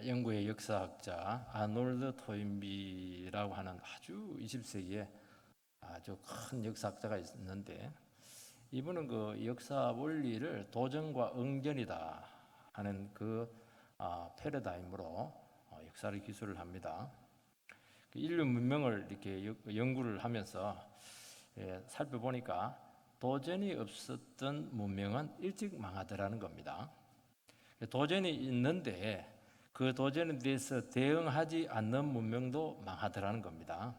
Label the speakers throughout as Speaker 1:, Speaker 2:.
Speaker 1: 영국의 역사학자 아놀드 토인비라고 하는 아주 20세기에 아주 큰 역사학자가 있는데, 이분은 그 역사 원리를 도전과 응전이다 하는 그 패러다임으로 역사를 기술을 합니다. 인류 문명을 이렇게 연구를 하면서 살펴보니까 도전이 없었던 문명은 일찍 망하더라는 겁니다. 도전이 있는데 그 도전에 대해서 대응하지 않는 문명도 망하더라는 겁니다.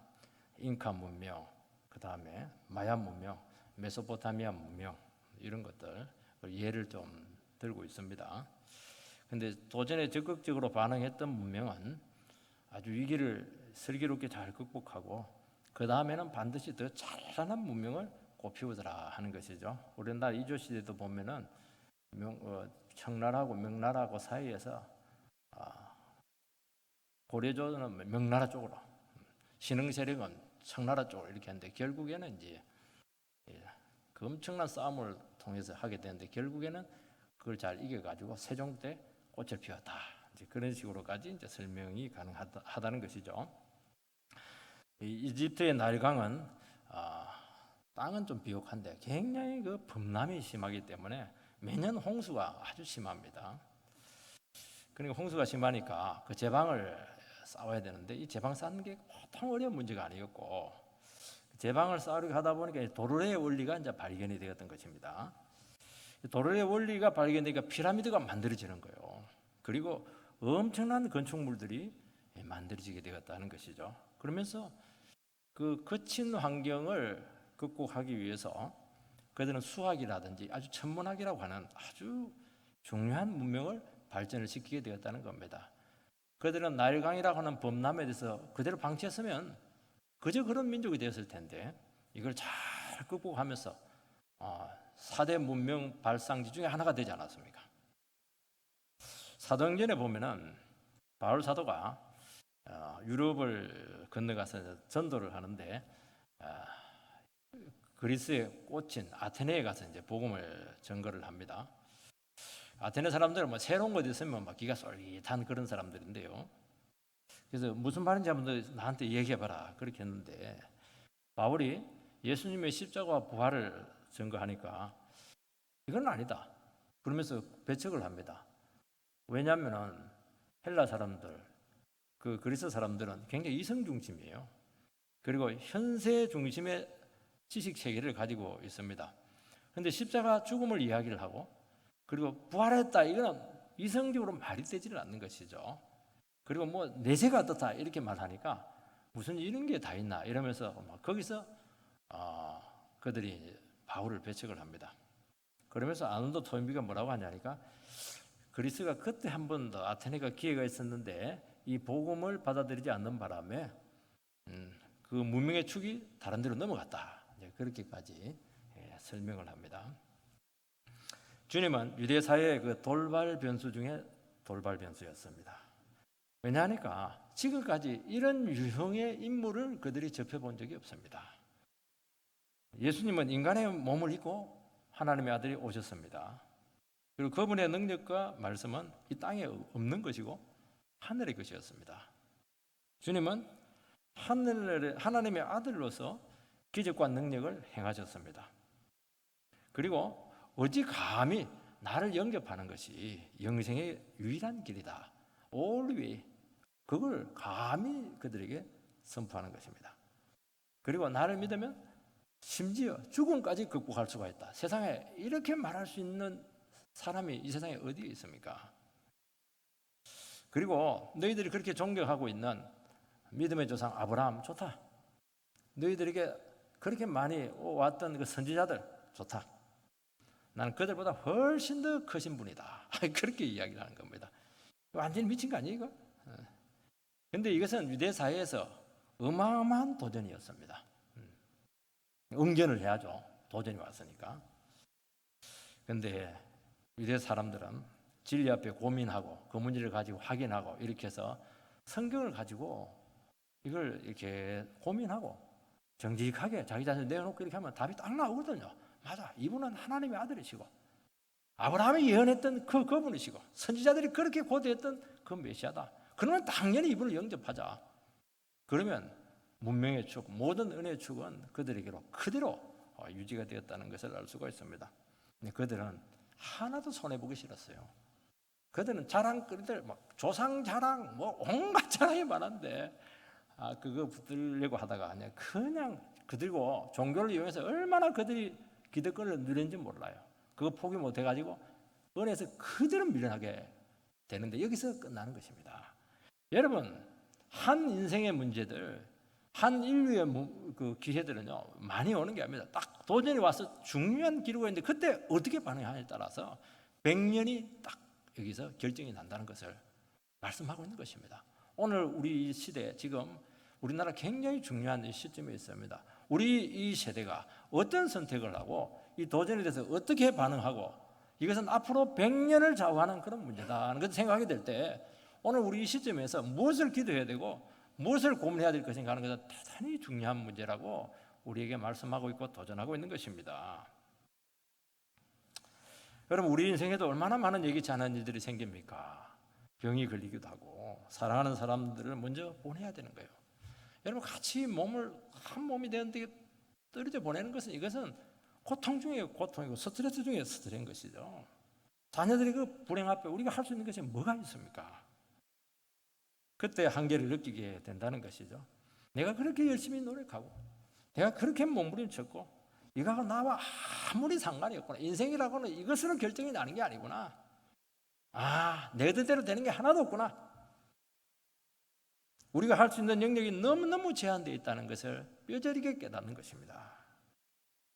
Speaker 1: 잉카 문명, 그 다음에 마야 문명, 메소포타미아 문명, 이런 것들 예를 좀 들고 있습니다. 근데 도전에 적극적으로 반응했던 문명은 아주 위기를 슬기롭게 잘 극복하고 그 다음에는 반드시 더 찬란한 문명을 꽃피우더라 하는 것이죠. 우리나라 이조 시대도 보면은 청나라하고 명나라하고 사이에서 고려조는 명나라 쪽으로, 신흥 세력은 청나라 쪽으로 이렇게 하는데, 결국에는 이제 그 엄청난 싸움을 통해서 하게 되는데 결국에는 그걸 잘 이겨가지고 세종 때 꽃을 피웠다. 이제 그런 식으로까지 이제 설명이 가능하다는 것이죠. 이집트의 나일강은 땅은 좀 비옥한데 굉장히 그 범람이 심하기 때문에 매년 홍수가 아주 심합니다. 그러니까 홍수가 심하니까 그 제방을 쌓아야 되는데 이 제방 쌓는 게 보통 어려운 문제가 아니었고, 제방을 쌓으려고 하다 보니까 도르래의 원리가 이제 발견이 되었던 것입니다. 도르래의 원리가 발견되니까 피라미드가 만들어지는 거예요. 그리고 엄청난 건축물들이 만들어지게 되었다는 것이죠. 그러면서 그 거친 환경을 극복하기 위해서 그들은 수학이라든지 아주 천문학이라고 하는 아주 중요한 문명을 발전을 시키게 되었다는 겁니다. 그들은 나일강이라고 하는 범람에 대해서 그대로 방치했으면 그저 그런 민족이 되었을 텐데 이걸 잘 극복하면서 4대 문명 발상지 중에 하나가 되지 않았습니까? 사도행전에 보면은 바울 사도가 유럽을 건너가서 전도를 하는데 그리스의 꽃인 아테네에 가서 이제 복음을 전거를 합니다. 아테네 사람들은 뭐 새로운 것 있으면 막 기가 쏠깃한 그런 사람들인데요. 그래서 무슨 말인지 한번 나한테 얘기해봐라 그렇게 했는데, 바울이 예수님의 십자가와 부활을 증거하니까 이건 아니다 그러면서 배척을 합니다. 왜냐하면 헬라 사람들, 그 그리스 사람들은 굉장히 이성 중심이에요. 그리고 현세 중심의 지식 체계를 가지고 있습니다. 그런데 십자가 죽음을 이야기를 하고 그리고 부활했다, 이거는 이성적으로 말이 되지를 않는 것이죠. 그리고 뭐 내세가 어떻다 이렇게 말하니까 무슨 이런 게 다 있나 이러면서 거기서 그들이 바울을 배척을 합니다. 그러면서 아놀드 토인비가 뭐라고 하냐니까, 그리스가 그때 한 번 더 아테네가 기회가 있었는데 이 복음을 받아들이지 않는 바람에 그 문명의 축이 다른 데로 넘어갔다. 그렇게까지 설명을 합니다. 주님은 유대 사회의 그 돌발 변수 중에 돌발 변수였습니다. 왜냐하니까 지금까지 이런 유형의 인물을 그들이 접해본 적이 없습니다. 예수님은 인간의 몸을 입고 하나님의 아들이 오셨습니다. 그리고 그분의 능력과 말씀은 이 땅에 없는 것이고 하늘의 것이었습니다. 주님은 하나님의 아들로서 기적과 능력을 행하셨습니다. 그리고 어찌 감히 나를 영접하는 것이 영생의 유일한 길이다, all way, 그걸 감히 그들에게 선포하는 것입니다. 그리고 나를 믿으면 심지어 죽음까지 극복할 수가 있다. 세상에 이렇게 말할 수 있는 사람이 이 세상에 어디에 있습니까? 그리고 너희들이 그렇게 존경하고 있는 믿음의 조상 아브라함 좋다. 너희들에게 그렇게 많이 왔던 그 선지자들 좋다. 나는 그들보다 훨씬 더 크신 분이다. 그렇게 이야기를 하는 겁니다. 완전히 미친 거 아니에요, 이거? 근데 이것은 유대 사회에서 어마어마한 도전이었습니다. 응전을 해야죠. 도전이 왔으니까. 근데 유대 사람들은 진리 앞에 고민하고 그 문제를 가지고 확인하고 이렇게 해서 성경을 가지고 이걸 이렇게 고민하고 정직하게 자기 자신을 내어놓고 이렇게 하면 답이 딱 나오거든요. 맞아, 이분은 하나님의 아들이시고 아브라함이 예언했던 그분이시고 선지자들이 그렇게 고대했던 그 메시아다. 그러면 당연히 이분을 영접하자. 그러면 문명의 축, 모든 은혜의 축은 그들에게로 그대로 유지가 되었다는 것을 알 수가 있습니다. 근데 그들은 하나도 손해보기 싫었어요. 그들은 자랑거리들, 막 조상 자랑, 뭐 온갖 자랑이 많은데 그거 붙들려고 하다가 그냥 그들고 종교를 이용해서 얼마나 그들이 기득권을 누렸는지 몰라요. 그거 포기 못해가지고 은혜에서 그대로 밀려나게 되는데 여기서 끝나는 것입니다. 여러분, 한 인생의 문제들, 한 인류의 그 기회들은요 많이 오는 게 아닙니다. 딱 도전이 와서 중요한 기로가 있는데 그때 어떻게 반응하냐에 따라서 100년이 딱 여기서 결정이 난다는 것을 말씀하고 있는 것입니다. 오늘 우리 이 시대, 지금 우리나라 굉장히 중요한 시점에 있습니다. 우리 이 세대가 어떤 선택을 하고 이 도전에 대해서 어떻게 반응하고 이것은 앞으로 100년을 좌우하는 그런 문제다 하는 것을 생각하게 될 때 오늘 우리 이 시점에서 무엇을 기도해야 되고 무엇을 고민해야 될 것인가 하는 것은 대단히 중요한 문제라고 우리에게 말씀하고 있고 도전하고 있는 것입니다. 여러분, 우리 인생에도 얼마나 많은 예기치 않은 일들이 생깁니까? 병이 걸리기도 하고 사랑하는 사람들을 먼저 보내야 되는 거예요. 여러분, 같이 한 몸이 되는데 떨어져 보내는 것은 이것은 고통 중에 고통이고 스트레스 중에 스트레스인 것이죠. 자녀들이 그 불행 앞에 우리가 할 수 있는 것이 뭐가 있습니까? 그때 한계를 느끼게 된다는 것이죠. 내가 그렇게 열심히 노력하고 내가 그렇게 몸부림쳤고 이거하고 나와 아무리 상관이 없구나. 인생이라고는 이것으로 결정이 나는 게 아니구나. 내 뜻대로 되는 게 하나도 없구나. 우리가 할 수 있는 영역이 너무너무 제한되어 있다는 것을 뼈저리게 깨닫는 것입니다.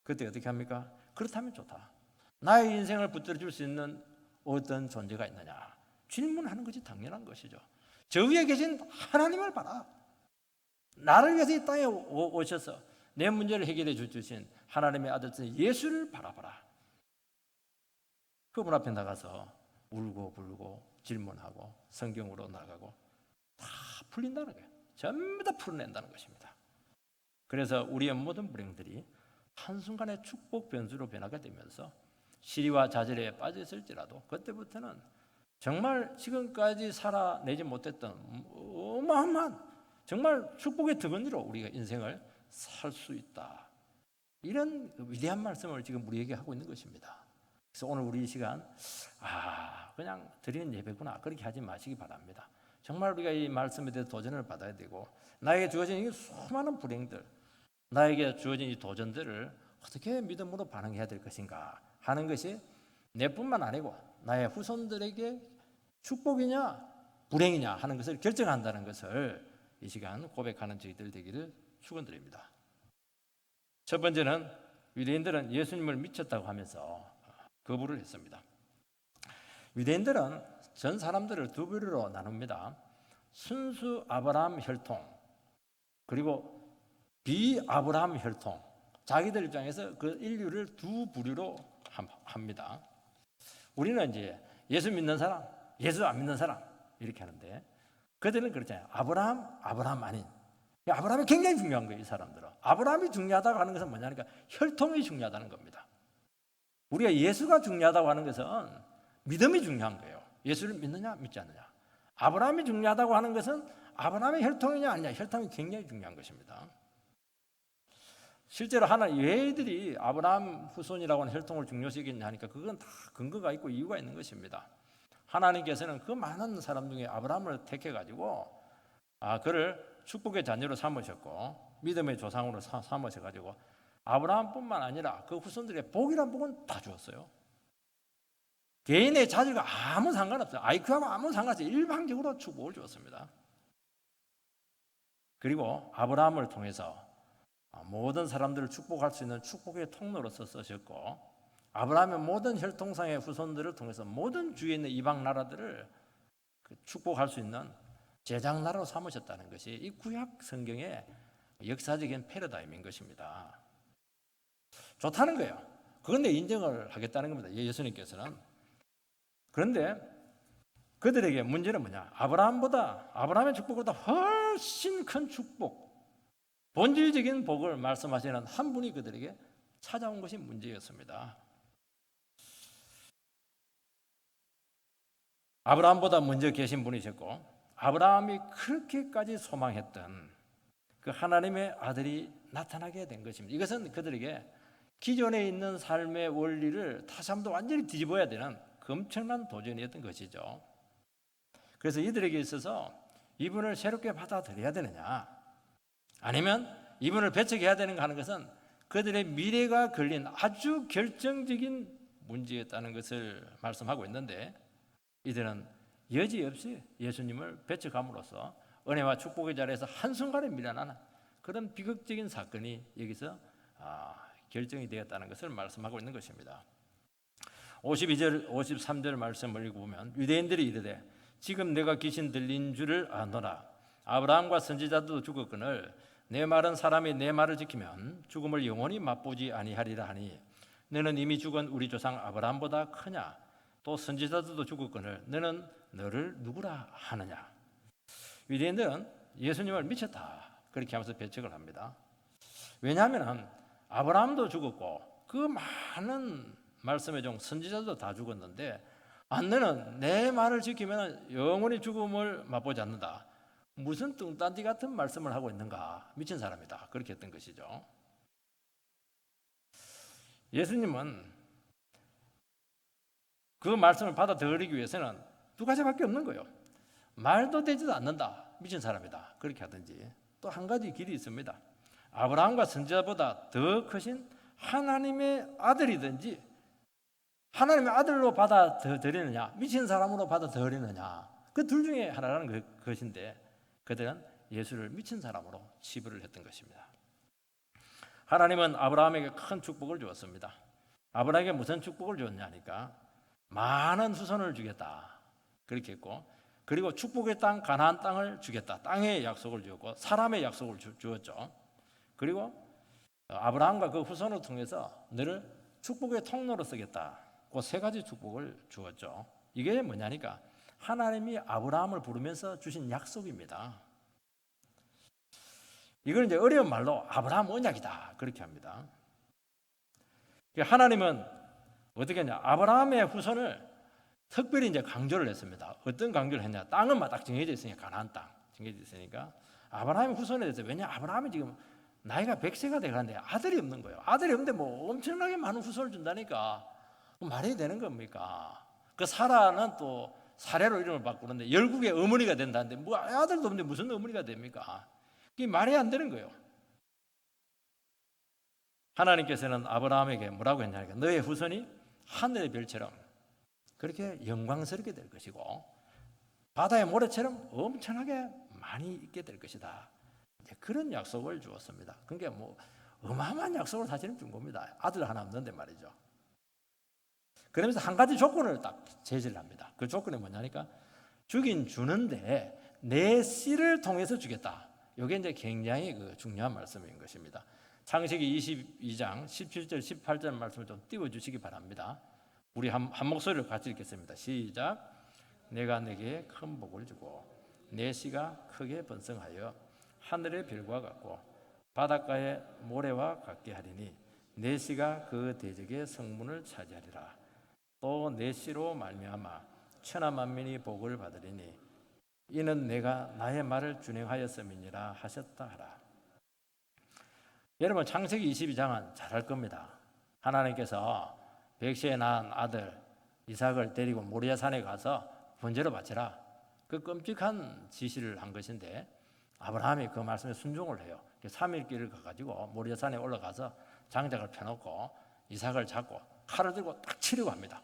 Speaker 1: 그때 어떻게 합니까? 그렇다면 좋다. 나의 인생을 붙들어줄 수 있는 어떤 존재가 있느냐? 질문하는 것이 당연한 것이죠. 저 위에 계신 하나님을 봐라. 나를 위해서 이 땅에 오셔서 내 문제를 해결해 주신 하나님의 아들 예수를 바라봐라. 그분 앞에 나가서 울고 불고 질문하고 성경으로 나가고 다 풀린다는 거예요. 전부 다 풀어낸다는 것입니다. 그래서 우리의 모든 불행들이 한순간에 축복 변수로 변하게 되면서 시리와 좌절에 빠져 있을지라도 그때부터는 정말 지금까지 살아내지 못했던 어마어마한 정말 축복의 득은으로 우리가 인생을 살 수 있다. 이런 위대한 말씀을 지금 우리에게 하고 있는 것입니다. 그래서 오늘 우리 이 시간 그냥 드리는 예배구나 그렇게 하지 마시기 바랍니다. 정말 우리가 이 말씀에 대해서 도전을 받아야 되고 나에게 주어진 이 수많은 불행들, 나에게 주어진 이 도전들을 어떻게 믿음으로 반응해야 될 것인가 하는 것이 내뿐만 아니고 나의 후손들에게 축복이냐 불행이냐 하는 것을 결정한다는 것을 이 시간 고백하는 저희들 되기를 축원드립니다. 첫 번째는 유대인들은 예수님을 미쳤다고 하면서 거부를 했습니다. 유대인들은 전 사람들을 두 부류로 나눕니다. 순수 아브라함 혈통 그리고 비아브라함 혈통. 자기들 입장에서 그 인류를 두 부류로 합니다. 우리는 이제 예수 믿는 사람, 예수 안 믿는 사람 이렇게 하는데 그들은 그렇잖아요. 아브라함 아닌. 아브라함이 굉장히 중요한 거예요. 이 사람들은. 아브라함이 중요하다고 하는 것은 뭐냐니까 혈통이 중요하다는 겁니다. 우리가 예수가 중요하다고 하는 것은 믿음이 중요한 거예요. 예수를 믿느냐 믿지 않느냐. 아브라함이 중요하다고 하는 것은 아브라함의 혈통이냐 아니냐. 혈통이 굉장히 중요한 것입니다. 실제로 왜 이들이 아브라함 후손이라고 하는 혈통을 중요시했냐 하니까 그건 다 근거가 있고 이유가 있는 것입니다. 하나님께서는 그 많은 사람 중에 아브라함을 택해가지고 그를 축복의 자녀로 삼으셨고 믿음의 조상으로 삼으셔가지고 아브라함뿐만 아니라 그 후손들의 복이란 복은 다 주었어요. 개인의 자질과 아무 상관없어요. IQ하고 아무 상관없어요. 일방적으로 축복을 주었습니다. 그리고 아브라함을 통해서 모든 사람들을 축복할 수 있는 축복의 통로로서 쓰셨고 아브라함의 모든 혈통상의 후손들을 통해서 모든 주위에 있는 이방 나라들을 축복할 수 있는 제장 나라로 삼으셨다는 것이 이 구약 성경의 역사적인 패러다임인 것입니다. 좋다는 거예요. 그런데 인정을 하겠다는 겁니다. 예수님께서는. 그런데 그들에게 문제는 뭐냐? 아브라함의 축복보다 훨씬 큰 축복, 본질적인 복을 말씀하시는 한 분이 그들에게 찾아온 것이 문제였습니다. 문제였습니다. 1 아브라함보다 먼저 계신 분이셨고 아브라함이 그렇게까지 소망했던 그 하나님의 아들이 나타나게 된 것입니다. 이것은 그들에게 기존에 있는 삶의 원리를 다시 한번 완전히 뒤집어야 되는 그 엄청난 도전이었던 것이죠. 그래서 이들에게 있어서 이분을 새롭게 받아들여야 되느냐 아니면 이분을 배척해야 되는가 하는 것은 그들의 미래가 걸린 아주 결정적인 문제였다는 것을 말씀하고 있는데 이들은 여지없이 예수님을 배척함으로써 은혜와 축복의 자리에서 한순간에 밀어나는 그런 비극적인 사건이 여기서 결정이 되었다는 것을 말씀하고 있는 것입니다. 52절, 53절 말씀을 읽어보면 유대인들이 이르되 지금 내가 귀신 들린 줄을 아노라. 아브라함과 선지자도 죽었거늘 내 말은 사람이 내 말을 지키면 죽음을 영원히 맛보지 아니하리라 하니 너는 이미 죽은 우리 조상 아브라함보다 크냐? 또 선지자들도 죽었거늘 너는 너를 누구라 하느냐? 유대인들은 예수님을 미쳤다 그렇게 하면서 배척을 합니다. 왜냐하면 아브라함도 죽었고 그 많은 말씀의 종 선지자들도 다 죽었는데 너는 내 말을 지키면 영원히 죽음을 맛보지 않는다. 무슨 뚱딴지 같은 말씀을 하고 있는가? 미친 사람이다. 그렇게 했던 것이죠. 예수님은 그 말씀을 받아들이기 위해서는 두 가지밖에 없는 거예요. 말도 되지도 않는다. 미친 사람이다. 그렇게 하든지 또 한 가지 길이 있습니다. 아브라함과 선지자보다 더 크신 하나님의 아들이든지 하나님의 아들로 받아들이느냐 미친 사람으로 받아들이느냐 그 둘 중에 하나라는 것인데 그들은 예수를 미친 사람으로 치부를 했던 것입니다. 하나님은 아브라함에게 큰 축복을 주었습니다. 아브라함에게 무슨 축복을 주었냐니까 많은 후손을 주겠다 그렇게 했고 그리고 축복의 땅 가나안 땅을 주겠다 땅의 약속을 주었고 사람의 약속을 주었죠. 그리고 아브라함과 그 후손을 통해서 너를 축복의 통로로 쓰겠다 그 세 가지 축복을 주었죠. 이게 뭐냐니까 하나님이 아브라함을 부르면서 주신 약속입니다. 이걸 이제 어려운 말로 아브라함 언약이다 그렇게 합니다. 하나님은 어떻게 했냐? 아브라함의 후손을 특별히 이제 강조를 했습니다. 어떤 강조를 했냐? 땅은 딱 정해져 있으니까 가나안 땅 정해져 있으니까 아브라함의 후손에 대해서 왜냐? 아브라함이 지금 나이가 100세가 돼가는데 아들이 없는 거예요. 아들이 없는데 뭐 엄청나게 많은 후손을 준다니까 말이 되는 겁니까? 그 사라는 또 사례로 이름을 바꾸는데 열국의 어머니가 된다는데 뭐 아들도 없는데 무슨 어머니가 됩니까? 이게 말이 안 되는 거예요. 하나님께서는 아브라함에게 뭐라고 했냐니까 너의 후손이 하늘의 별처럼 그렇게 영광스럽게 될 것이고 바다의 모래처럼 엄청나게 많이 있게 될 것이다. 그런 약속을 주었습니다. 그러니까 뭐 어마어마한 약속을 사실은 준 겁니다. 아들 하나 없는데 말이죠. 그러면서 한 가지 조건을 딱 제시를 합니다. 그 조건이 뭐냐니까 주긴 주는데 내 씨를 통해서 주겠다. 이게 이제 굉장히 중요한 말씀인 것입니다. 창세기 22장 17절 18절 말씀을 좀 띄워주시기 바랍니다. 우리 한 목소리를 같이 읽겠습니다. 시작. 내가 내게 큰 복을 주고 내 씨가 크게 번성하여 하늘의 별과 같고 바닷가의 모래와 같게 하리니 내 씨가 그 대적의 성문을 차지하리라. 또 내 씨로 말미암아 천하 만민이 복을 받으리니 이는 내가 나의 말을 준행하였음이니라 하셨다 하라. 여러분 창세기 22장은 잘할 겁니다. 하나님께서 백세에 낳은 아들 이삭을 데리고 모리아산에 가서 번제로 바치라. 그 끔찍한 지시를 한 것인데 아브라함이 그 말씀에 순종을 해요. 3일 길을 가가지고 모리아산에 올라가서 장작을 펴놓고 이삭을 잡고 칼을 들고 딱 치려고 합니다.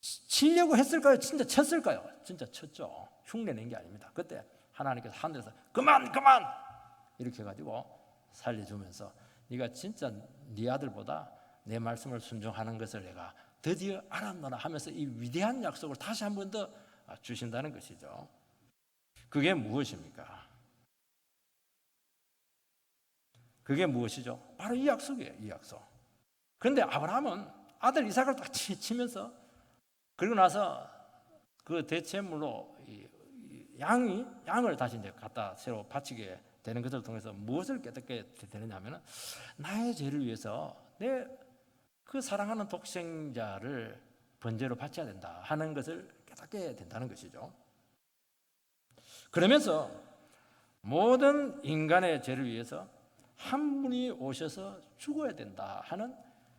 Speaker 1: 치려고 했을까요? 진짜 쳤을까요? 진짜 쳤죠. 흉내낸 게 아닙니다. 그때 하나님께서 하늘에서 그만 이렇게 해가지고 살려주면서 네가 진짜 네 아들보다 내 말씀을 순종하는 것을 내가 드디어 알았노라 하면서 이 위대한 약속을 다시 한 번 더 주신다는 것이죠. 그게 무엇입니까? 그게 무엇이죠? 바로 이 약속이에요. 이 약속. 그런데 아브라함은 아들 이삭을 딱 치면서 그리고 나서 그 대체물로 양을 다시 이제 갖다 새로 바치게 되는 것을 통해서 무엇을 깨닫게 되느냐면은 나의 죄를 위해서 내 그 사랑하는 독생자를 번제로 바쳐야 된다 하는 것을 깨닫게 된다는 것이죠. 그러면서 모든 인간의 죄를 위해서 한 분이 오셔서 죽어야 된다 하는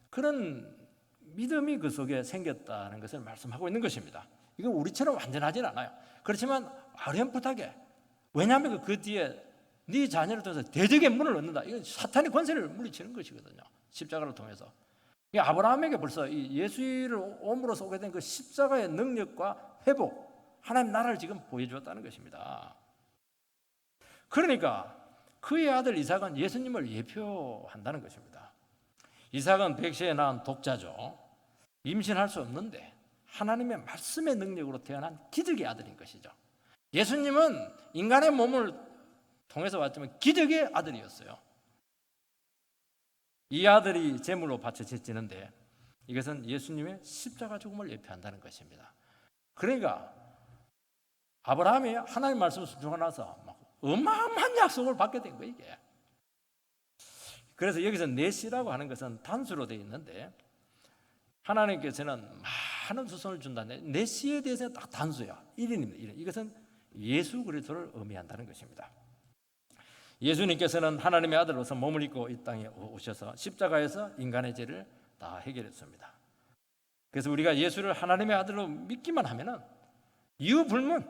Speaker 1: 그런 믿음이 그 속에 생겼다는 것을 말씀하고 있는 것입니다. 이거 우리처럼 완전하진 않아요. 그렇지만 어렴풋하게, 왜냐하면 그 뒤에 네 자녀를 통해서 대적의 문을 얻는다. 이건 사탄의 권세를 물리치는 것이거든요. 십자가를 통해서. 아브라함에게 벌써 이 예수를 옴으로써 오게 된 그 십자가의 능력과 회복, 하나님 나라를 지금 보여주었다는 것입니다. 그러니까 그의 아들 이삭은 예수님을 예표한다는 것입니다. 이삭은 백세에 낳은 독자죠. 임신할 수 없는데 하나님의 말씀의 능력으로 태어난 기적의 아들인 것이죠. 예수님은 인간의 몸을 통해서 왔지만 기적의 아들이었어요. 이 아들이 제물로 바쳐지는데 이것은 예수님의 십자가 죽음을 예표한다는 것입니다. 그러니까 아브라함이 하나님 말씀을 순종하고 나서 어마어마한 약속을 받게 된 거예요, 이게. 그래서 여기서 내시라고 하는 것은 단수로 되어 있는데 하나님께서는 많은 후손을 준다는데 내시에 대해서는 딱 단수예요. 1인입니다. 1인. 이것은 예수 그리스도를 의미한다는 것입니다. 예수님께서는 하나님의 아들로서 몸을 입고 이 땅에 오셔서 십자가에서 인간의 죄를 다 해결했습니다. 그래서 우리가 예수를 하나님의 아들로 믿기만 하면은 이유 불문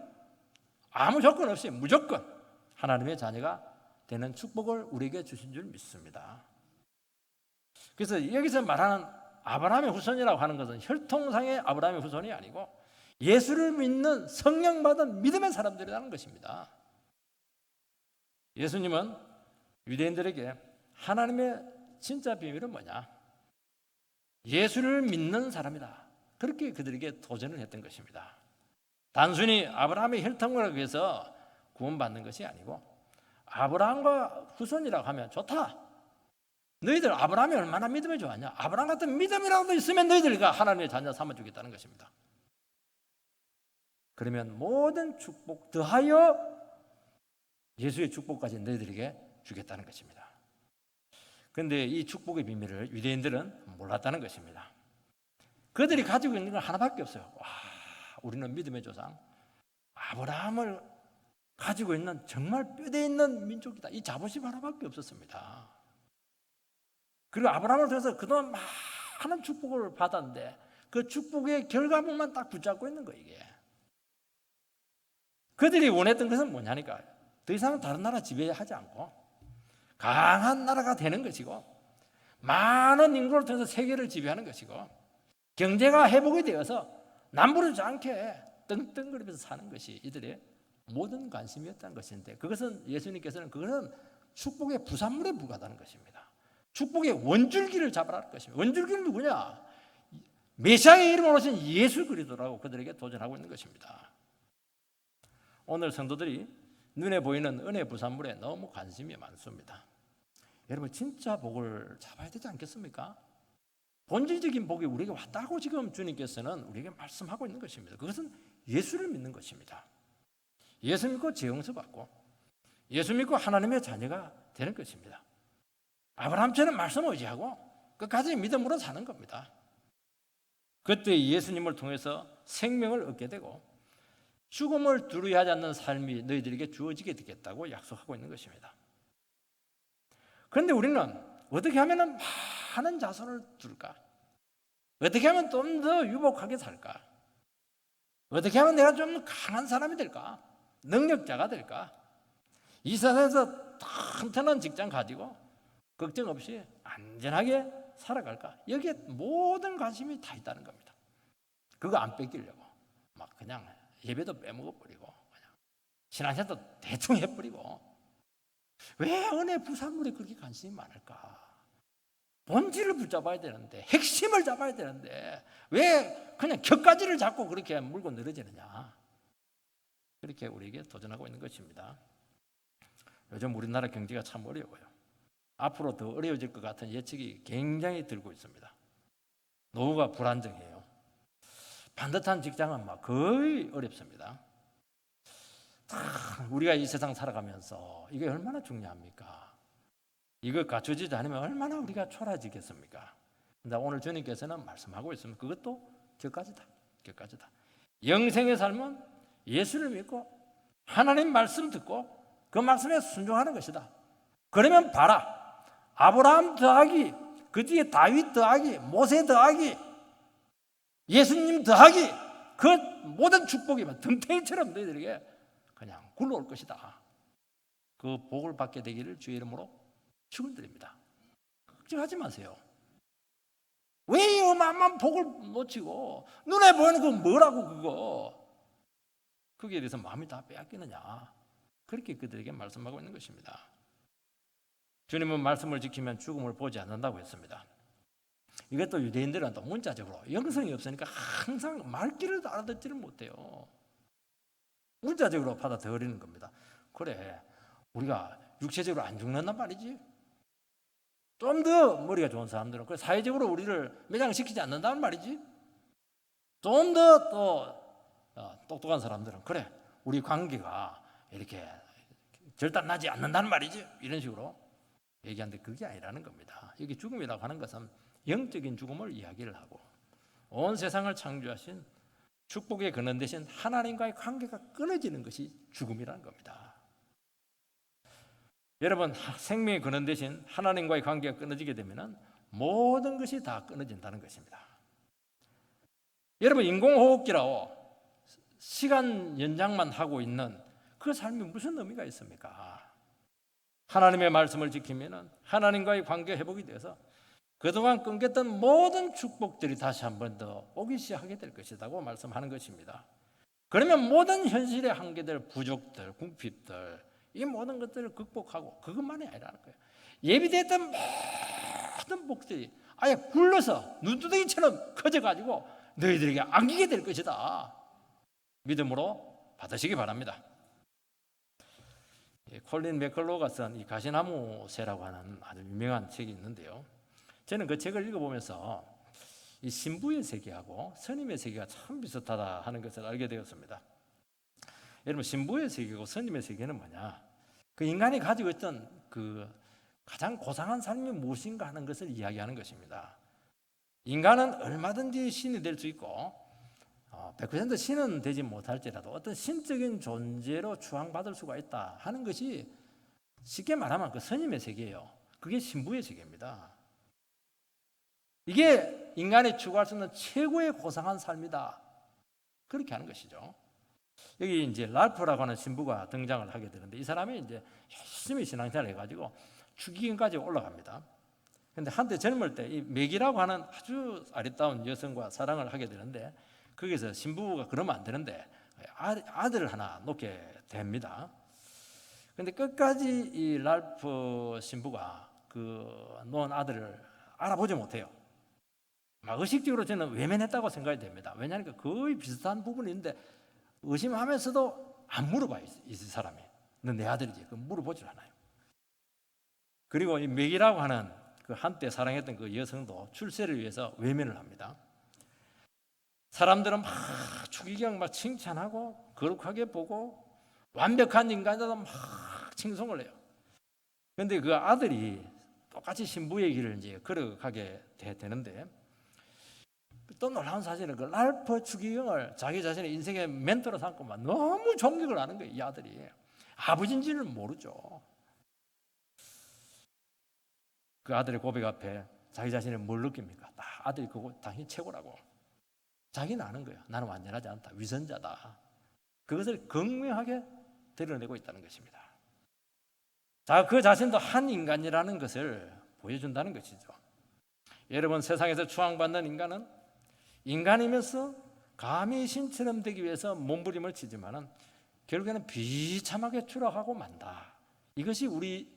Speaker 1: 아무 조건 없이 무조건 하나님의 자녀가 되는 축복을 우리에게 주신 줄 믿습니다. 그래서 여기서 말하는 아브라함의 후손이라고 하는 것은 혈통상의 아브라함의 후손이 아니고 예수를 믿는 성령 받은 믿음의 사람들이라는 것입니다. 예수님은 유대인들에게 하나님의 진짜 비밀은 뭐냐? 예수를 믿는 사람이다. 그렇게 그들에게 도전을 했던 것입니다. 단순히 아브라함의 혈통을 위해서 구원받는 것이 아니고 아브라함과 후손이라고 하면 좋다. 너희들 아브라함이 얼마나 믿음이 좋았냐? 아브라함 같은 믿음이라도 있으면 너희들과 하나님의 자녀 삼아주겠다는 것입니다. 그러면 모든 축복 더하여 예수의 축복까지 너희들에게 주겠다는 것입니다. 그런데 이 축복의 비밀을 유대인들은 몰랐다는 것입니다. 그들이 가지고 있는 건 하나밖에 없어요. 와, 우리는 믿음의 조상 아브라함을 가지고 있는 정말 뼈대 있는 민족이다. 이 자부심 하나밖에 없었습니다. 그리고 아브라함을 통해서 그동안 많은 축복을 받았는데 그 축복의 결과물만 딱 붙잡고 있는 거예요, 이게. 그들이 원했던 것은 뭐냐니까 더 이상 다른 나라 지배하지 않고 강한 나라가 되는 것이고 많은 인구를 통해서 세계를 지배하는 것이고 경제가 회복이 되어서 남부르지 않게 떵떵거리면서 사는 것이 이들의 모든 관심이었다는 것인데 그것은 예수님께서는 그것은 축복의 부산물에 불과하다는 것입니다. 축복의 원줄기를 잡아라는 것입니다. 원줄기는 누구냐? 메시아의 이름으로 오신 예수 그리스도라고 그들에게 도전하고 있는 것입니다. 오늘 성도들이 눈에 보이는 은혜 부산물에 너무 관심이 많습니다. 여러분 진짜 복을 잡아야 되지 않겠습니까? 본질적인 복이 우리에게 왔다고 지금 주님께서는 우리에게 말씀하고 있는 것입니다. 그것은 예수를 믿는 것입니다. 예수 믿고 죄 용서받고 예수 믿고 하나님의 자녀가 되는 것입니다. 아브라함처럼 말씀 의지하고 끝까지 믿음으로 사는 겁니다. 그때 예수님을 통해서 생명을 얻게 되고 죽음을 두려워하지 않는 삶이 너희들에게 주어지게 되겠다고 약속하고 있는 것입니다. 그런데 우리는 어떻게 하면 많은 자손을 둘까? 어떻게 하면 좀 더 유복하게 살까? 어떻게 하면 내가 좀 강한 사람이 될까? 능력자가 될까? 이 세상에서 튼튼한 직장 가지고 걱정 없이 안전하게 살아갈까? 여기에 모든 관심이 다 있다는 겁니다. 그거 안 뺏기려고 막 그냥 예배도 빼먹어버리고 그냥 신앙생활도 대충 해버리고 왜 은혜 부산물에 그렇게 관심이 많을까? 본질을 붙잡아야 되는데 핵심을 잡아야 되는데 왜 그냥 격가지를 잡고 그렇게 물고 늘어지느냐? 그렇게 우리에게 도전하고 있는 것입니다. 요즘 우리나라 경제가 참 어려워요. 앞으로 더 어려워질 것 같은 예측이 굉장히 들고 있습니다. 노후가 불안정해요. 반듯한 직장은 막 거의 어렵습니다. 우리가 이 세상 살아가면서 이게 얼마나 중요합니까? 이거 갖춰지지 않으면 얼마나 우리가 초라해지겠습니까? 근데 오늘 주님께서는 말씀하고 있으면 그것도 격가지다. 격가지다. 영생의 삶은 예수를 믿고 하나님 말씀 듣고 그 말씀에 순종하는 것이다. 그러면 봐라, 아브라함 더하기 그 뒤에 다윗 더하기 모세 더하기 예수님 더하기 그 모든 축복이 덤탱이처럼 너희들에게 그냥 굴러올 것이다. 그 복을 받게 되기를 주의 이름으로 축원드립니다. 걱정하지 마세요. 왜 이 어마어마한 복을 놓치고 눈에 보이는 거 뭐라고 그거 거기에 대해서 마음이 다 빼앗기느냐, 그렇게 그들에게 말씀하고 있는 것입니다. 주님은 말씀을 지키면 죽음을 보지 않는다고 했습니다. 이것도 유대인들은 또 문자적으로 영성이 없으니까 항상 말귀를 알아듣지를 못해요. 문자적으로 받아들이는 겁니다. 그래, 우리가 육체적으로 안 죽는단 말이지. 좀 더 머리가 좋은 사람들은 그 사회적으로 우리를 매장시키지 않는다는 말이지. 좀 더 또 똑똑한 사람들은 그래, 우리 관계가 이렇게 절단나지 않는다는 말이지. 이런 식으로 얘기하는데 그게 아니라는 겁니다. 여기 죽음이라고 하는 것은 영적인 죽음을 이야기를 하고 온 세상을 창조하신 축복의 근원 대신 하나님과의 관계가 끊어지는 것이 죽음이라는 겁니다. 여러분, 생명의 근원 대신 하나님과의 관계가 끊어지게 되면 모든 것이 다 끊어진다는 것입니다. 여러분, 인공호흡기라고 시간 연장만 하고 있는 그 삶이 무슨 의미가 있습니까? 하나님의 말씀을 지키면 하나님과의 관계 회복이 돼서 그동안 끊겼던 모든 축복들이 다시 한 번 더 오기 시작하게 될 것이라고 말씀하는 것입니다. 그러면 모든 현실의 한계들, 부족들, 궁핍들, 이 모든 것들을 극복하고 그것만이 아니라는 거예요. 예비됐던 모든 복들이 아예 굴러서 눈두덩이처럼 커져가지고 너희들에게 안기게 될 것이다. 믿음으로 받으시기 바랍니다. 콜린 맥컬로가 쓴 이 가시나무 새라고 하는 아주 유명한 책이 있는데요. 저는 그 책을 읽어보면서 이 신부의 세계하고 스님의 세계가 참 비슷하다 하는 것을 알게 되었습니다. 여러분, 신부의 세계고 스님의 세계는 뭐냐? 그 인간이 가지고 있던 그 가장 고상한 삶이 무엇인가 하는 것을 이야기하는 것입니다. 인간은 얼마든지 신이 될 수 있고 100% 신은 되지 못할지라도 어떤 신적인 존재로 추앙받을 수가 있다 하는 것이 쉽게 말하면 그 스님의 세계예요. 그게 신부의 세계입니다. 이게 인간이 추구할 수 있는 최고의 고상한 삶이다. 그렇게 하는 것이죠. 여기 이제 랄프라고 하는 신부가 등장을 하게 되는데 이 사람이 이제 열심히 신앙생활을 해가지고 추기경까지 올라갑니다. 근데 한때 젊을 때 이 맥이라고 하는 아주 아리따운 여성과 사랑을 하게 되는데 거기서 신부가 그러면 안 되는데 아들을 하나 놓게 됩니다. 근데 끝까지 이 랄프 신부가 그 놓은 아들을 알아보지 못해요. 막 의식적으로 저는 외면했다고 생각이 됩니다. 왜냐하면 거의 비슷한 부분인데 의심하면서도 안 물어봐요. 이 사람이 너 내 아들이지? 그 물어보질 않아요. 그리고 이 맥이라고 하는 그 한때 사랑했던 그 여성도 출세를 위해서 외면을 합니다. 사람들은 막 추기경 막 칭찬하고 거룩하게 보고 완벽한 인간자도 막 칭송을 해요. 그런데 그 아들이 똑같이 신부의 길을 이제 걸어가게 되는데 또 놀라운 사실은 그 랄프 추기경을 자기 자신의 인생의 멘토로 삼고 막 너무 존경을 하는 거예요. 이 아들이 아버지인지는 모르죠. 그 아들의 고백 앞에 자기 자신을 뭘 느낍니까? 아들이 그거 당연히 최고라고. 자기는 아는 거예요. 나는 완전하지 않다. 위선자다. 그것을 극명하게 드러내고 있다는 것입니다. 자, 그 자신도 한 인간이라는 것을 보여준다는 것이죠. 여러분, 세상에서 추앙받는 인간은 인간이면서 감히 신처럼 되기 위해서 몸부림을 치지만은 결국에는 비참하게 추락하고 만다. 이것이 우리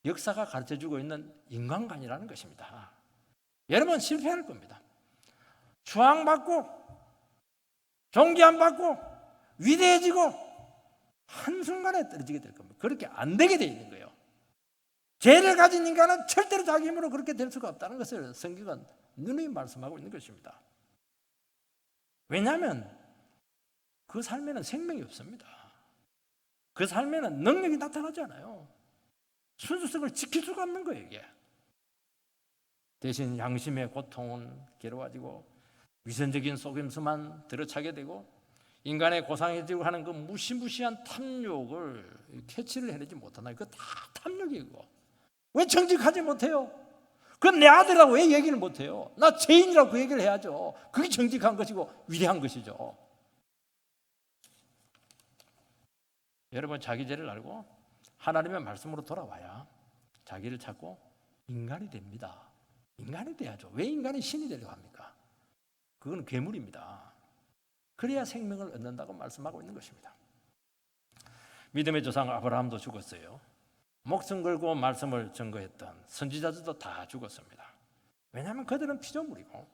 Speaker 1: 역사가 가르쳐주고 있는 인간관이라는 것입니다. 여러분, 실패할 겁니다. 추앙받고 존귀함받고 위대해지고 한순간에 떨어지게 될 겁니다. 그렇게 안 되게 돼 있는 거예요. 죄를 가진 인간은 절대로 자기 힘으로 그렇게 될 수가 없다는 것을 성경은 누누이 말씀하고 있는 것입니다. 왜냐하면 그 삶에는 생명이 없습니다. 그 삶에는 능력이 나타나지 않아요. 순수성을 지킬 수가 없는 거예요, 이게. 대신 양심의 고통은 괴로워지고 위선적인 속임수만 들어차게 되고 인간의 고상해지고 하는 그 무시무시한 탐욕을 캐치를 해내지 못한다. 이거 다 탐욕이고. 왜 정직하지 못해요? 그건 내 아들이라고 왜 얘기를 못해요? 나 죄인이라고 그 얘기를 해야죠. 그게 정직한 것이고 위대한 것이죠. 여러분, 자기 죄를 알고 하나님의 말씀으로 돌아와야 자기를 찾고 인간이 됩니다. 인간이 돼야죠. 왜 인간이 신이 되려고 합니까? 그건 괴물입니다. 그래야 생명을 얻는다고 말씀하고 있는 것입니다. 믿음의 조상 아브라함도 죽었어요. 목숨 걸고 말씀을 증거했던 선지자들도 다 죽었습니다. 왜냐하면 그들은 피조물이고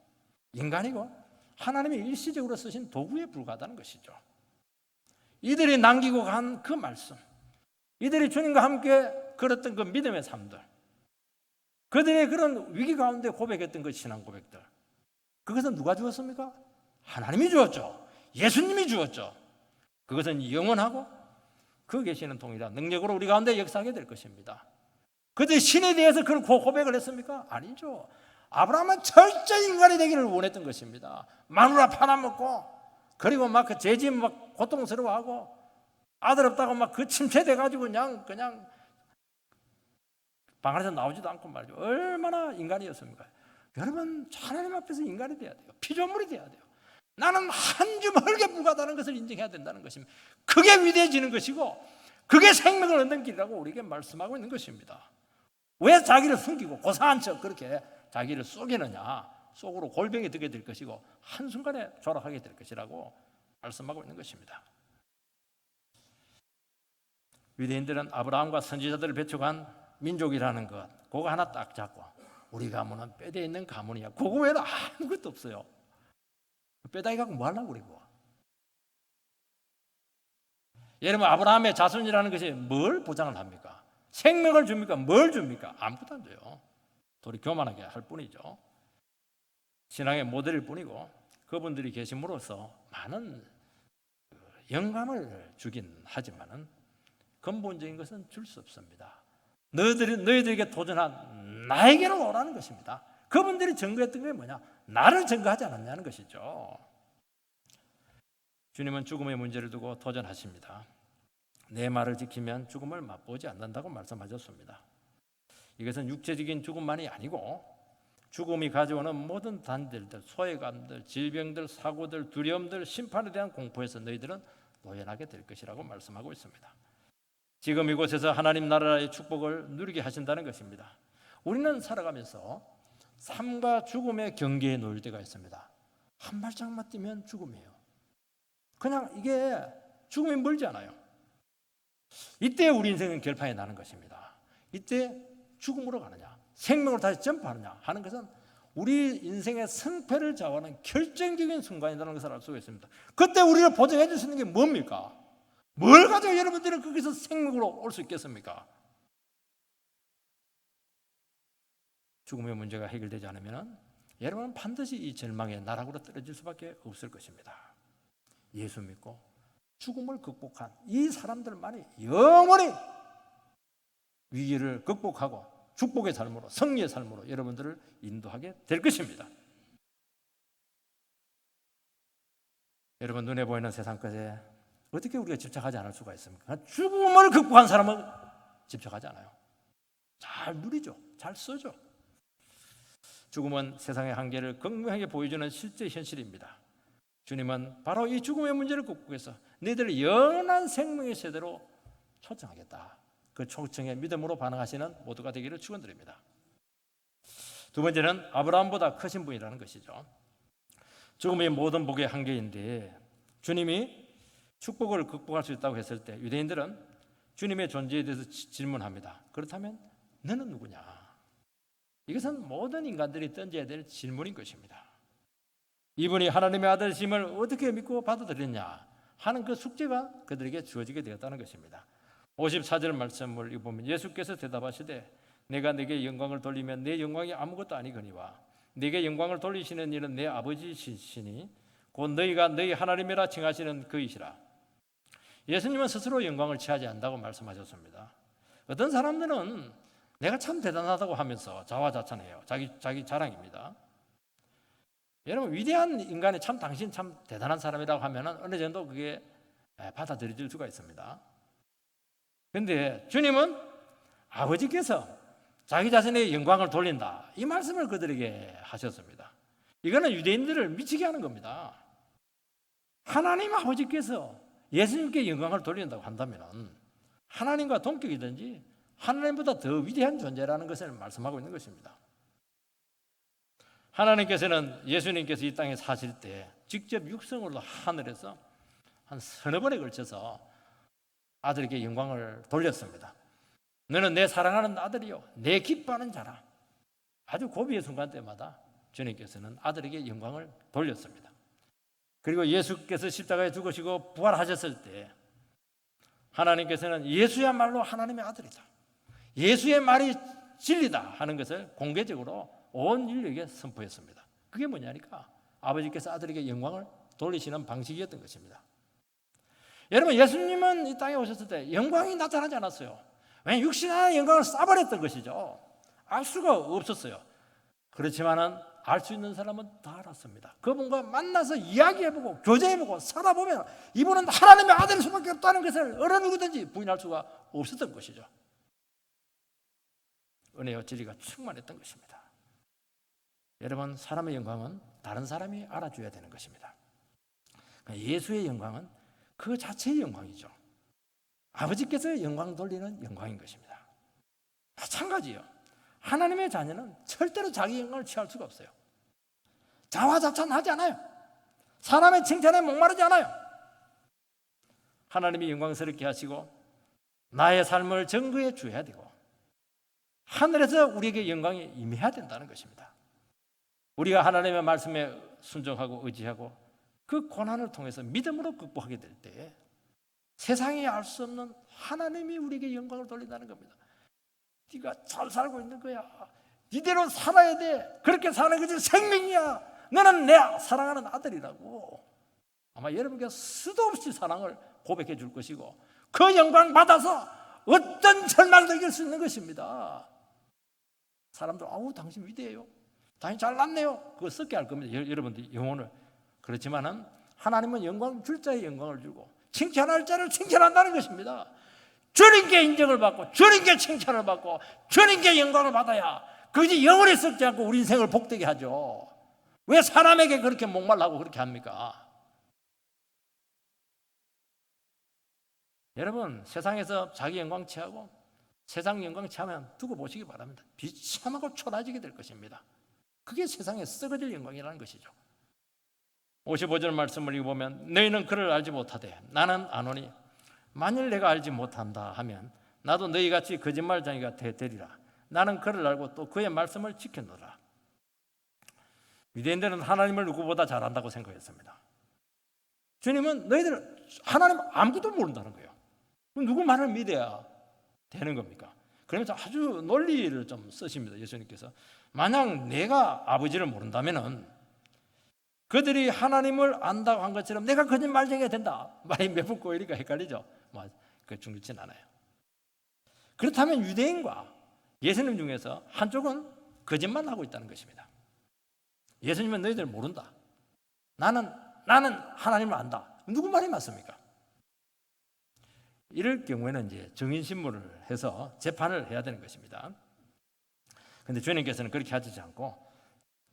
Speaker 1: 인간이고 하나님이 일시적으로 쓰신 도구에 불과하다는 것이죠. 이들이 남기고 간 그 말씀, 이들이 주님과 함께 걸었던 그 믿음의 삶들, 그들의 그런 위기 가운데 고백했던 그 신앙 고백들, 그것은 누가 주었습니까? 하나님이 주었죠. 예수님이 주었죠. 그것은 영원하고 그 계시는 동일한 능력으로 우리 가운데 역사하게 될 것입니다. 그들이 신에 대해서 그런 고백을 했습니까? 아니죠. 아브라함은 철저히 인간이 되기를 원했던 것입니다. 마누라 팔아먹고, 그리고 막 그 죄짐 막 고통스러워하고, 아들 없다고 막 그 침체돼가지고 그냥 방 안에서 나오지도 않고 말이죠. 얼마나 인간이었습니까? 여러분, 하나님 앞에서 인간이 돼야 돼요. 피조물이 돼야 돼요. 나는 한 줌 흙에 불과하다는 것을 인정해야 된다는 것입니다. 그게 위대해지는 것이고 그게 생명을 얻는 길이라고 우리에게 말씀하고 있는 것입니다. 왜 자기를 숨기고 고상한 척 그렇게 자기를 속이느냐? 속으로 골병이 들게 될 것이고 한순간에 졸업하게 될 것이라고 말씀하고 있는 것입니다. 유대인들은 아브라함과 선지자들을 배척한 민족이라는 것, 그거 하나 딱 잡고 우리 가문은 뼈대 있는 가문이야. 그거 외에는 아무것도 없어요. 뼈다귀 갖고 뭐 하려고 그러고. 여러분, 아브라함의 자손이라는 것이 뭘 보장을 합니까? 생명을 줍니까? 뭘 줍니까? 아무것도 안 줘요. 도리 교만하게 할 뿐이죠. 신앙의 모델일 뿐이고 그분들이 계심으로써 많은 영감을 주긴 하지만은 근본적인 것은 줄 수 없습니다. 너희들에게 도전한 나에게로 오라는 것입니다. 그분들이 증거했던 게 뭐냐? 나를 증거하지 않았냐는 것이죠. 주님은 죽음의 문제를 두고 도전하십니다. 내 말을 지키면 죽음을 맛보지 않는다고 말씀하셨습니다. 이것은 육체적인 죽음만이 아니고 죽음이 가져오는 모든 단절들, 소외감들, 질병들, 사고들, 두려움들, 심판에 대한 공포에서 너희들은 노연하게 될 것이라고 말씀하고 있습니다. 지금 이곳에서 하나님 나라의 축복을 누리게 하신다는 것입니다. 우리는 살아가면서 삶과 죽음의 경계에 놓일 때가 있습니다. 한 발짝만 뛰면 죽음이에요. 그냥 이게 죽음이 멀지 않아요. 이때 우리 인생은 결판이 나는 것입니다. 이때 죽음으로 가느냐, 생명으로 다시 점프하느냐 하는 것은 우리 인생의 승패를 좌우하는 결정적인 순간이라는 것을 알 수가 있습니다. 그때 우리를 보장해 줄 수 있는 게 뭡니까? 뭘 가지고 여러분들은 거기서 생명으로 올 수 있겠습니까? 죽음의 문제가 해결되지 않으면 여러분은 반드시 이 절망의 나락으로 떨어질 수밖에 없을 것입니다. 예수 믿고 죽음을 극복한 이 사람들만이 영원히 위기를 극복하고 축복의 삶으로, 승리의 삶으로 여러분들을 인도하게 될 것입니다. 여러분, 눈에 보이는 세상 것에 어떻게 우리가 집착하지 않을 수가 있습니까? 죽음을 극복한 사람은 집착하지 않아요. 잘 누리죠. 잘 쓰죠. 죽음은 세상의 한계를 극명하게 보여주는 실제 현실입니다. 주님은 바로 이 죽음의 문제를 극복해서 너희들을 영원한 생명의 세대로 초청하겠다. 그 초청에 믿음으로 반응하시는 모두가 되기를 축원드립니다. 두 번째는 아브라함보다 크신 분이라는 것이죠. 죽음이 모든 복의 한계인데 주님이 축복을 극복할 수 있다고 했을 때 유대인들은 주님의 존재에 대해서 질문합니다. 그렇다면 너는 누구냐? 이것은 모든 인간들이 던져야 될 질문인 것입니다. 이분이 하나님의 아들심을 어떻게 믿고 받아들였냐 하는 그 숙제가 그들에게 주어지게 되었다는 것입니다. 54절 말씀을 보면 예수께서 대답하시되 내가 네게 영광을 돌리면 내 영광이 아무것도 아니거니와 네게 영광을 돌리시는 이는 내 아버지시니 곧 너희가 너희 하나님이라 칭하시는 그이시라. 예수님은 스스로 영광을 취하지 않는다고 말씀하셨습니다. 어떤 사람들은 내가 참 대단하다고 하면서 자화자찬해요. 자기 자랑입니다. 여러분 위대한 인간이 참 당신 참 대단한 사람이라고 하면은 어느 정도 그게 받아들여질 수가 있습니다. 그런데 주님은 아버지께서 자기 자신의 영광을 돌린다, 이 말씀을 그들에게 하셨습니다. 이거는 유대인들을 미치게 하는 겁니다. 하나님 아버지께서 예수님께 영광을 돌린다고 한다면 하나님과 동격이든지 하나님보다 더 위대한 존재라는 것을 말씀하고 있는 것입니다. 하나님께서는 예수님께서 이 땅에 사실 때 직접 육성으로 하늘에서 한 서너 번에 걸쳐서 아들에게 영광을 돌렸습니다. 너는 내 사랑하는 아들이요 내 기뻐하는 자라. 아주 고비의 순간 때마다 주님께서는 아들에게 영광을 돌렸습니다. 그리고 예수께서 십자가에 죽으시고 부활하셨을 때 하나님께서는 예수야말로 하나님의 아들이다, 예수의 말이 진리다 하는 것을 공개적으로 온 인류에게 선포했습니다. 그게 뭐냐니까 아버지께서 아들에게 영광을 돌리시는 방식이었던 것입니다. 여러분, 예수님은 이 땅에 오셨을 때 영광이 나타나지 않았어요. 왜냐하면 육신의 영광을 쌓아버렸던 것이죠. 알 수가 없었어요. 그렇지만은 알 수 있는 사람은 다 알았습니다. 그분과 만나서 이야기해보고 교제해보고 살아보면 이분은 하나님의 아들일 수밖에 없다는 것을 어느 누구든지 부인할 수가 없었던 것이죠. 은혜와 진리가 충만했던 것입니다. 여러분, 사람의 영광은 다른 사람이 알아줘야 되는 것입니다. 예수의 영광은 그 자체의 영광이죠. 아버지께서 영광 돌리는 영광인 것입니다. 마찬가지예요. 하나님의 자녀는 절대로 자기 영광을 취할 수가 없어요. 자화자찬하지 않아요. 사람의 칭찬에 목마르지 않아요. 하나님이 영광스럽게 하시고 나의 삶을 증거해 주어야 되고 하늘에서 우리에게 영광이 임해야 된다는 것입니다. 우리가 하나님의 말씀에 순종하고 의지하고 그 고난을 통해서 믿음으로 극복하게 될 때 세상이 알 수 없는 하나님이 우리에게 영광을 돌린다는 겁니다. 네가 잘 살고 있는 거야. 이대로 살아야 돼. 그렇게 사는 것이 생명이야. 너는 내 사랑하는 아들이라고. 아마 여러분께 수도 없이 사랑을 고백해 줄 것이고 그 영광 받아서 어떤 절망도 이길 수 있는 것입니다. 사람들 아우 당신 위대해요. 당신 잘났네요. 그거 썩게 할 겁니다. 여러분들 영혼을. 그렇지만은 하나님은 영광 줄 자의 영광을 주고 칭찬할 자를 칭찬한다는 것입니다. 주님께 인정을 받고 주님께 칭찬을 받고 주님께 영광을 받아야 그것이 영원히 썩지 않고 우리 인생을 복되게 하죠. 왜 사람에게 그렇게 목말라고 그렇게 합니까? 여러분, 세상에서 자기 영광 취하고 세상 영광 취하면 두고 보시기 바랍니다. 비참하고 초라해지게 될 것입니다. 그게 세상에 썩어질 영광이라는 것이죠. 55절 말씀을 읽어보면 너희는 그를 알지 못하되 나는 아노니 만일 내가 알지 못한다 하면 나도 너희같이 거짓말쟁이가 되리라. 나는 그를 알고 또 그의 말씀을 지켰노라. 유대인들은 하나님을 누구보다 잘 안다고 생각했습니다. 주님은 너희들 하나님 아무것도 모른다는 거예요. 그럼 누구 말을 믿어야 되는 겁니까? 그러면서 아주 논리를 좀 쓰십니다. 예수님께서 만약 내가 아버지를 모른다면은 그들이 하나님을 안다고 한 것처럼 내가 거짓말쟁이가 된다. 말이 몇 번 꼬이니까 헷갈리죠. 그 중요치 않아요. 그렇다면 유대인과 예수님 중에서 한쪽은 거짓말하고 있다는 것입니다. 예수님은 너희들 모른다. 나는 하나님을 안다. 누구 말이 맞습니까? 이럴 경우에는 이제 증인신문을 해서 재판을 해야 되는 것입니다. 그런데 주님께서는 그렇게 하지 않고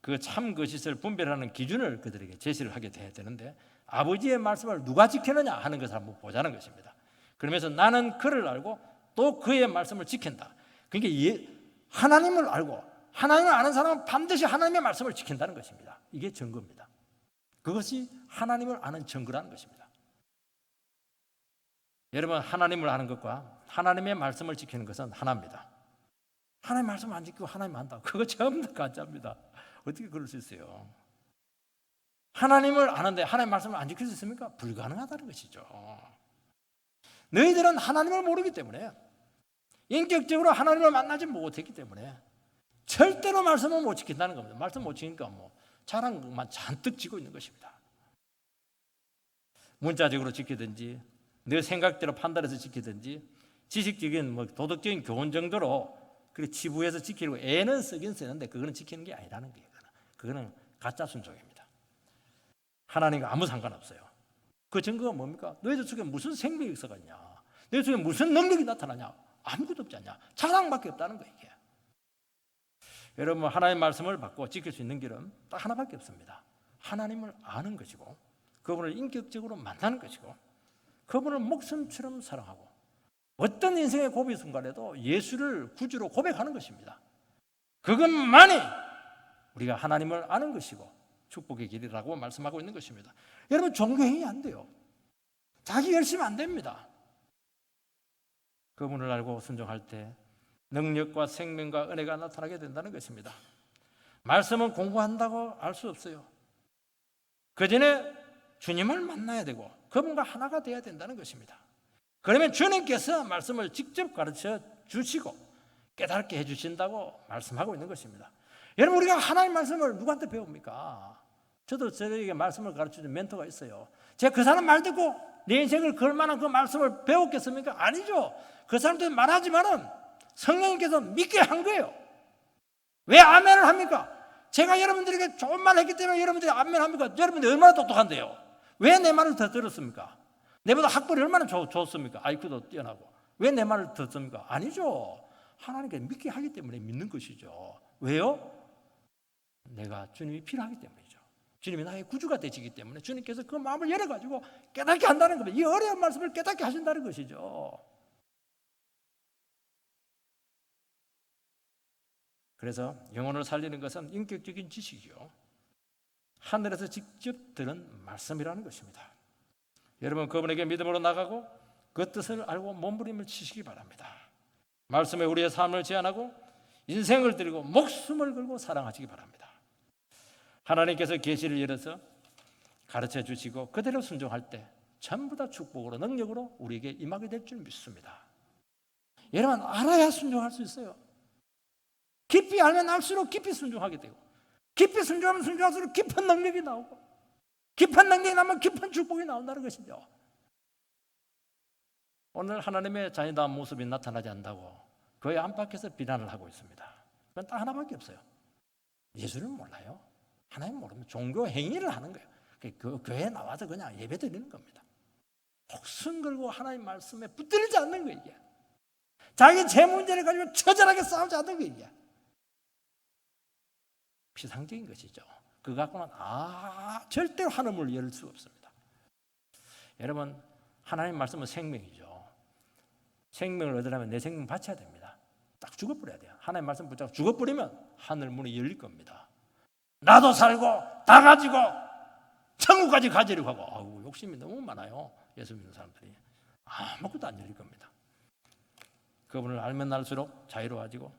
Speaker 1: 그 참 거짓을 분별하는 기준을 그들에게 제시를 하게 돼야 되는데 아버지의 말씀을 누가 지켰느냐 하는 것을 한번 보자는 것입니다. 그러면서 나는 그를 알고 또 그의 말씀을 지킨다. 그러니까 하나님을 알고 하나님을 아는 사람은 반드시 하나님의 말씀을 지킨다는 것입니다. 이게 증거입니다. 그것이 하나님을 아는 증거라는 것입니다. 여러분, 하나님을 아는 것과 하나님의 말씀을 지키는 것은 하나입니다. 하나님의 말씀 안 지키고 하나님 안다. 그거 전부 다 가짜입니다. 어떻게 그럴 수 있어요? 하나님을 아는데 하나님의 말씀을 안 지킬 수 있습니까? 불가능하다는 것이죠. 너희들은 하나님을 모르기 때문에 인격적으로 하나님을 만나지 못했기 때문에 절대로 말씀을 못 지킨다는 겁니다. 말씀 못 지키니까 자랑만 잔뜩 지고 있는 것입니다. 문자적으로 지키든지 내 생각대로 판단해서 지키든지 지식적인 도덕적인 교훈 정도로 그렇게 치부해서 지키려고 애는 쓰긴 쓰는데 그거는 지키는 게 아니라는 거예요. 그거는 가짜 순종입니다. 하나님과 아무 상관없어요. 그 증거가 뭡니까? 너희들 속에 무슨 생명이 있어갔냐? 너희들 속에 무슨 능력이 나타나냐? 아무것도 없지 않냐? 자랑밖에 없다는 거예요. 이게. 여러분, 하나님의 말씀을 받고 지킬 수 있는 길은 딱 하나밖에 없습니다. 하나님을 아는 것이고, 그분을 인격적으로 만나는 것이고, 그분을 목숨처럼 사랑하고, 어떤 인생의 고비 순간에도 예수를 구주로 고백하는 것입니다. 그것만이 우리가 하나님을 아는 것이고 축복의 길이라고 말씀하고 있는 것입니다. 여러분, 종교행위 안 돼요. 자기 열심히 안 됩니다. 그분을 알고 순종할 때 능력과 생명과 은혜가 나타나게 된다는 것입니다. 말씀은 공부한다고 알 수 없어요. 그 전에 주님을 만나야 되고 그분과 하나가 되어야 된다는 것입니다. 그러면 주님께서 말씀을 직접 가르쳐 주시고 깨닫게 해주신다고 말씀하고 있는 것입니다. 여러분, 우리가 하나님 말씀을 누구한테 배웁니까? 저도 저에게 말씀을 가르쳐준 멘토가 있어요. 제가 그 사람 말 듣고 내 인생을 걸 만한 그 말씀을 배웠겠습니까? 아니죠. 그 사람들 말하지만은 성령님께서 믿게 한 거예요. 왜 아멘을 합니까? 제가 여러분들에게 좋은 말을 했기 때문에 여러분들이 아멘 합니까? 여러분들이 얼마나 똑똑한데요. 왜 내 말을 더 들었습니까? 내보다 학벌이 얼마나 좋습니까? IQ도 뛰어나고. 왜 내 말을 듣습니까? 아니죠. 하나님께 믿게 하기 때문에 믿는 것이죠. 왜요? 내가 주님이 필요하기 때문이죠. 주님이 나의 구주가 되시기 때문에 주님께서 그 마음을 열어가지고 깨닫게 한다는 겁니다. 이 어려운 말씀을 깨닫게 하신다는 것이죠. 그래서 영혼을 살리는 것은 인격적인 지식이요, 하늘에서 직접 들은 말씀이라는 것입니다. 여러분, 그분에게 믿음으로 나가고 그 뜻을 알고 몸부림을 치시기 바랍니다. 말씀에 우리의 삶을 제안하고 인생을 드리고 목숨을 걸고 사랑하시기 바랍니다. 하나님께서 계시를 열어서 가르쳐 주시고 그대로 순종할 때 전부 다 축복으로 능력으로 우리에게 임하게 될 줄 믿습니다. 여러분, 알아야 순종할 수 있어요. 깊이 알면 알수록 깊이 순종하게 되고, 깊이 순종하면 순종할수록 깊은 능력이 나오고, 깊은 능력이 나면 깊은 축복이 나온다는 것이죠. 오늘 하나님의 잔인한 모습이 나타나지 않는다고 교회 안팎에서 비난을 하고 있습니다. 그건 딱 하나밖에 없어요. 예수를 몰라요. 하나님 모르면 종교 행위를 하는 거예요. 교회에 나와서 그냥 예배 드리는 겁니다. 목숨 걸고 하나님 말씀에 붙들지 않는 거예요. 이게. 자기 제 문제를 가지고 처절하게 싸우지 않는 거예요. 이게. 비상적인 것이죠. 그거 갖고는 절대로 하늘문을 열 수 없습니다. 여러분, 하나님 말씀은 생명이죠. 생명을 얻으려면 내 생명 바쳐야 됩니다. 딱 죽어버려야 돼요. 하나님 말씀 붙잡고 죽어버리면 하늘문이 열릴 겁니다. 나도 살고 다 가지고 천국까지 가지려고 하고 욕심이 너무 많아요. 예수 믿는 사람들이. 아무것도 안 열릴 겁니다. 그분을 알면 알수록 자유로워지고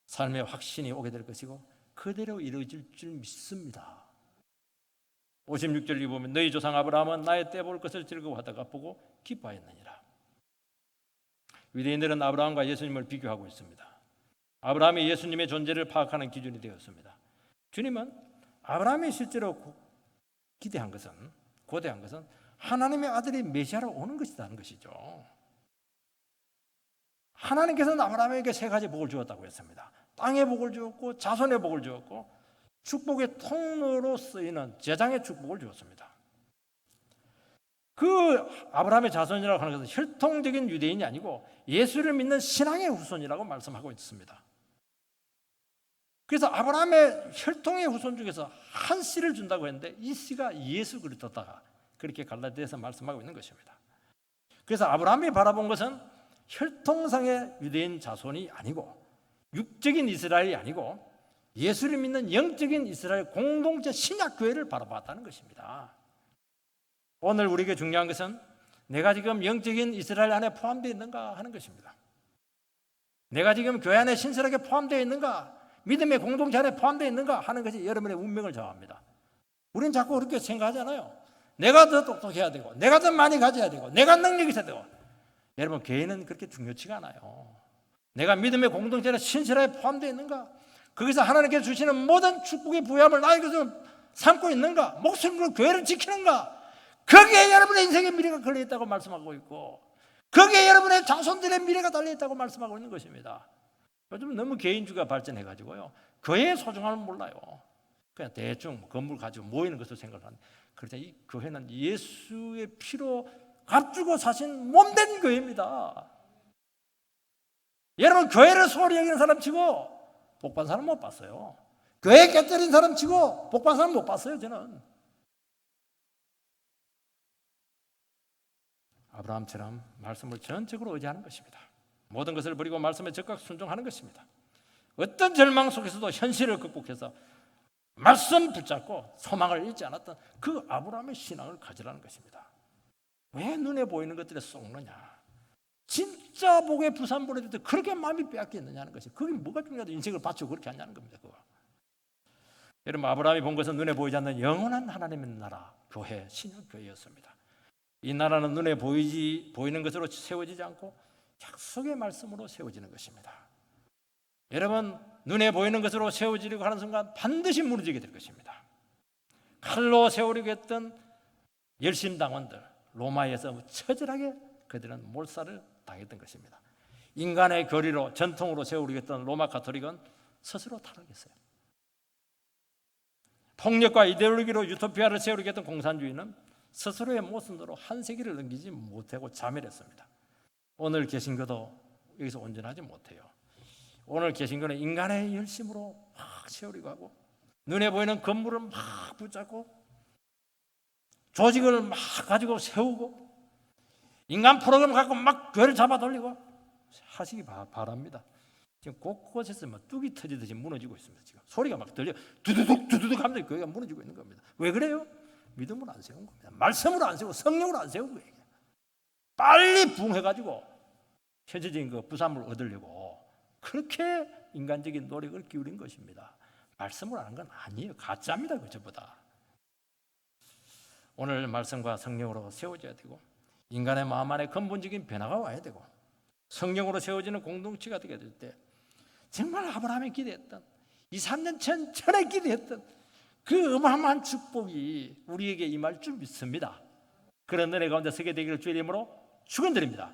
Speaker 1: 삶의 확신이 오게 될 것이고 그대로 이루어질 줄 믿습니다. 56절에 보면 너희 조상 아브라함은 나의 때 볼 것을 즐거워하다가 보고 기뻐하였느니라. 유대인들은 아브라함과 예수님을 비교하고 있습니다. 아브라함이 예수님의 존재를 파악하는 기준이 되었습니다. 주님은 아브라함이 실제로 고대한 것은 하나님의 아들이 메시아로 오는 것이라는 것이죠. 하나님께서는 아브라함에게 세 가지 복을 주었다고 했습니다. 땅의 복을 주었고 자손의 복을 주었고 축복의 통로로 쓰이는 제장의 축복을 주었습니다. 그 아브라함의 자손이라고 하는 것은 혈통적인 유대인이 아니고 예수를 믿는 신앙의 후손이라고 말씀하고 있습니다. 그래서 아브라함의 혈통의 후손 중에서 한 씨를 준다고 했는데 이 씨가 예수 그리스도다, 그렇게 갈라디아서 말씀하고 있는 것입니다. 그래서 아브라함이 바라본 것은 혈통상의 유대인 자손이 아니고 육적인 이스라엘이 아니고 예수를 믿는 영적인 이스라엘 공동체 신약교회를 바라봤다는 것입니다. 오늘 우리에게 중요한 것은 내가 지금 영적인 이스라엘 안에 포함되어 있는가 하는 것입니다. 내가 지금 교회 안에 신실하게 포함되어 있는가, 믿음의 공동체 안에 포함되어 있는가 하는 것이 여러분의 운명을 정합니다. 우리는 자꾸 그렇게 생각하잖아요. 내가 더 똑똑해야 되고 내가 더 많이 가져야 되고 내가 능력이 있어야 되고. 여러분, 교회는 그렇게 중요치가 않아요. 내가 믿음의 공동체 안에 신실하게 포함되어 있는가, 거기서 하나님께서 주시는 모든 축복의 부여함을 나에게 삼고 있는가, 목숨으로 교회를 지키는가, 거기에 여러분의 인생의 미래가 걸려있다고 말씀하고 있고 거기에 여러분의 자손들의 미래가 달려있다고 말씀하고 있는 것입니다. 요즘 너무 개인주의가 발전해가지고요, 교회의 소중함을 몰라요. 그냥 대충 건물 가지고 모이는 것을 생각하는데 그러자 이 교회는 예수의 피로 값주고 사신 몸된 교회입니다. 여러분, 교회를 소홀히 여기는 사람 치고 복받은 사람 못 봤어요. 교회 깨뜨린 사람 치고 복받은 사람 못 봤어요. 저는 아브라함처럼 말씀을 전적으로 의지하는 것입니다. 모든 것을 버리고 말씀에 적극 순종하는 것입니다. 어떤 절망 속에서도 현실을 극복해서 말씀 붙잡고 소망을 잃지 않았던 그 아브라함의 신앙을 가지라는 것입니다. 왜 눈에 보이는 것들에 쏙느냐? 진짜 복의 부산 보내줄 때 그렇게 마음이 빼앗겼느냐는 것이, 그게 뭐가 중요하다 인생을 바치고 그렇게 하냐는 겁니다. 그거. 여러분, 아브라함이 본 것은 눈에 보이지 않는 영원한 하나님의 나라, 교회, 신약교회였습니다. 이 나라는 눈에 보이는 것으로 세워지지 않고 약속의 말씀으로 세워지는 것입니다. 여러분, 눈에 보이는 것으로 세워지려고 하는 순간 반드시 무너지게 될 것입니다. 칼로 세우려고 했던 열심당원들, 로마에서 처절하게 그들은 몰살을 당했던 것입니다. 인간의 교리로 전통으로 세우려고 했던 로마 가톨릭은 스스로 타락했어요. 폭력과 이데올로기로 유토피아를 세우려고 했던 공산주의는 스스로의 모순으로 한 세기를 넘기지 못하고 자멸했습니다. 오늘 개신교도 여기서 온전하지 못해요. 오늘 개신교는 인간의 열심으로 막 세우려고 하고 눈에 보이는 건물을 막 붙잡고 조직을 막 가지고 세우고 인간 프로그램을 갖고 막 교회를 잡아 돌리고 하시기 바랍니다. 지금 곳곳에서 막 뚝이 터지듯이 무너지고 있습니다. 지금 소리가 막 들려 두두둑 두두둑 하면서 교회가 무너지고 있는 겁니다. 왜 그래요? 믿음으로 안 세운 겁니다. 말씀으로 안 세우고 성령으로 안 세운 거예요. 빨리 부흥해가지고 현재적인 그 부산을 얻으려고 그렇게 인간적인 노력을 기울인 것입니다. 말씀으로 하는 건 아니에요. 가짜입니다. 그저보다. 오늘 말씀과 성령으로 세워져야 되고 인간의 마음 안에 근본적인 변화가 와야 되고 성령으로 세워지는 공동체가 되게 될 때 정말 아브라함이 기대했던 2, 3년 전에 기대했던 그 어마어마한 축복이 우리에게 임할 줄 믿습니다. 그런 은혜 가운데 서게 되기를 주의 이름으로 축원드립니다.